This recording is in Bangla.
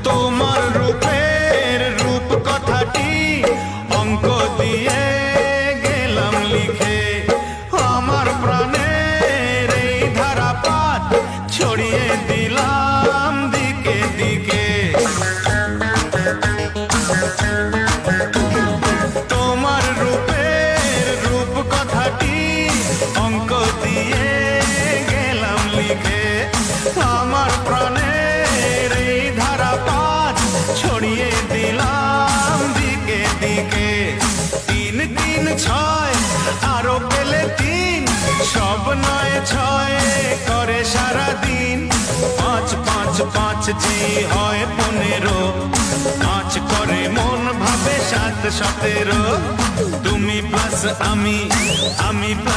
তোমার রূপের রূপ কথাটি অঙ্ক দিয়ে গেলাম লিখে, আমার প্রাণের এই ধারাপাত ছড়িয়ে দিলাম দিকে দিকে। তোমার রূপের রূপ কথাটি অঙ্ক দিয়ে গেলাম লিখে, আমার প্রাণের এই ধারাপাত ছড়িয়ে দিলাম দিকে দিকে। 3 3 6 আরো পেলে 3, সব 9 6 করে সারাদিন। 5 5 5 জি হয় 15, 5 করে মন ভাবে 7 17। তুমি প্লাস আমি, আমি প্লাস